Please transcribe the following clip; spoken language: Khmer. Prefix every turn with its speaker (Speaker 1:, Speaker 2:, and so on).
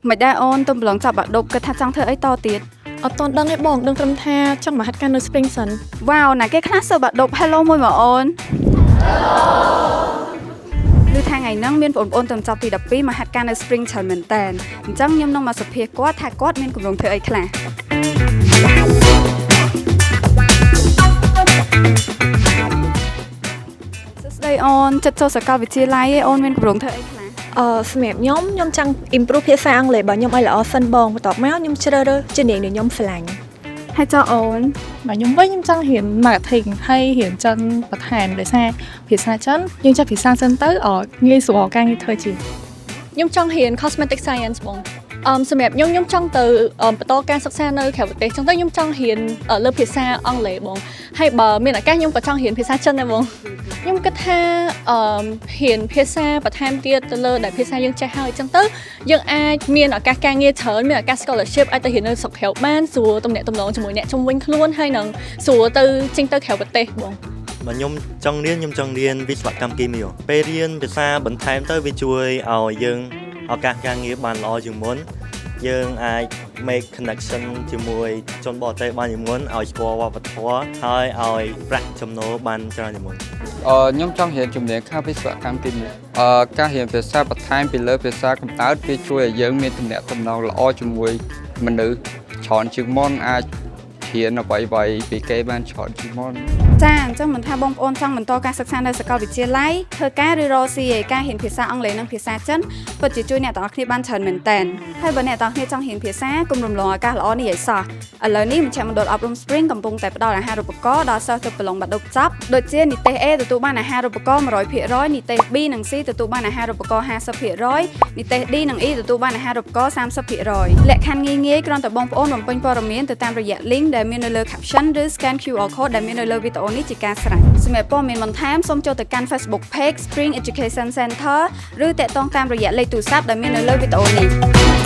Speaker 1: មិនដែរអូនទំប្រឡងចាប់បាក់ឌុបគាត់ថាចង់ធ្វើអីតទៀត
Speaker 2: អត់តន់ដឹងទេបងដឹងត្រឹមថាចង់មកហាត់ការនៅ Spring សិន
Speaker 1: វ៉ាវណាគេខ្លះសើបាក់ឌុប Hello មួយមកអូនឬថាថ្ងៃហ្នឹងមានបងប្អូនទៅចប់ទី12មកហាត់ការនៅ Spring ច្រើនមែនតើអញ្ចឹងខ្ញុំនឹងមកសភាគាត់ថាគាត់មានគម្រោងធ្វើអីខ្លះសួស្ដីអូនចិត្តចូលសាកលវិទ្យាល័យឯអូនមានគម្រោងធ្វើអីខ្លះ
Speaker 2: សម្រាប់ខ្ញុំចង់ improve ភាសាអង់គ្លេសរបស់ខ្ញុំឲ្យល្អសិនបងបន្ទាប់មកខ្ញុំជ្រើសរើសជំនាញដែលខ្ញុំស្រឡាញ់
Speaker 1: ហើយចុះអូន
Speaker 3: បាទខ្ញុំវិញខ្ញុំចង់រៀន marketing ហើយរៀនចិនបន្ថែមដោយសារភាសាចិនយើងចេះភាសាចិនទៅងាយស្រួលការងារធ្វើជា
Speaker 2: ខ្ញុំចង់រៀន cosmetic science បងសម្រាប់ខ្ញុំចង់ទៅបន្តការសិក្សានៅក្រៅប្រទេសចឹងទៅខ្ញុំចង់រៀនលើភាសាអង់គ្លេសបងហើយបើមានឱកាសខ្ញុំក៏ចង់រៀនភាសាចិនដែរបងខ្ញុំគិតថារៀនភាសាបន្ថែមទៀតទៅលើដែលភាសាយើងចេះហើយចឹងទៅយើងអាចមានឱកាសការងារច្រើនមានឱកាស scholarship អាចទៅរៀននៅស្រុកក្រៅបានស្រួលទំនាក់ទំនងជាមួយអ្នកជុំវិញខ្លួនហើយនឹងស្រួលទៅចេញទៅក្រៅប្រទេសបង
Speaker 4: បើខ្ញុំចង់រៀនវិស្វកម្មគីមីពេលរៀនភាសាបន្ថែមទៅវាជួយឲ្យយើងឱកាសការងារបានល្អជាងមុនយើងអាច make connection ជាមួយជនបរទេសបានជាងមុនឲ្យស្គាល់វប្បធម៌ហើយឲ្យប្រាក់ចំណូលបានច្រើនជាងមុន
Speaker 5: ខ្ញុំចង់រៀនជំនាញខាងវិស្វកម្មគីមីការរៀនភាសាបន្ថែមពីលើភាសាកំណើតវាជួយឲ្យយើងមានទំនាក់ទំនងល្អជាមួយមនុស្សច្រើនជាងមុនអាចរៀនអ្វីៗពីគេបានច្រើនជាងមុន
Speaker 1: ចាអញ្ចឹងមិនថាបងប្អូនចង់បន្តការសិក្សានៅសាកលវិទ្យាល័យធ្វើការឬរកស៊ីឯការរៀនភាសាអង់គ្លេសនិងភាសាចិនពិតជាជួយអ្នកទាំងអស់គ្នាបានច្រើនមែនទែនហើយបើអ្នកទាំងអស់គ្នាចង់រៀនភាសាកុំរំលងឱកាសល្អនេះឲ្យសោះឥឡូវនេះមជ្ឈមណ្ឌលអប់រំ Spring កំពុងតែផ្ដល់អាហារូបករណ៍ដល់សិស្សទៅប្រឡងបាក់ឌុបចប់ដូចជានិទ្ទេស A ទទួលបានអាហារូបករណ៍ 100% និទ្ទេស B និង C ទទួលបានអាហារូបករណ៍ 50% និទ្ទេស D និង E ទទួលបានអាហារូបករណ៍ 30% លក្ខខណ្ឌងាយៗគ្រាន់តែបងប្អូនបំពេញព័ត៌មានទៅតាមរយៈ link ដែលមាននៅលើ caption ឬ scan QR code ដែលមាននៅលើវីដេអូនេះជាការស្រេចសម្រាប់ព័ត៌មានបន្ថែមសូមចូលទៅកាន់ Facebook page Spring Education Center ឬតាក់ទងតាមរយៈលេខទូរស័ព្ទដែលមាននៅលើវីដេអូនេះ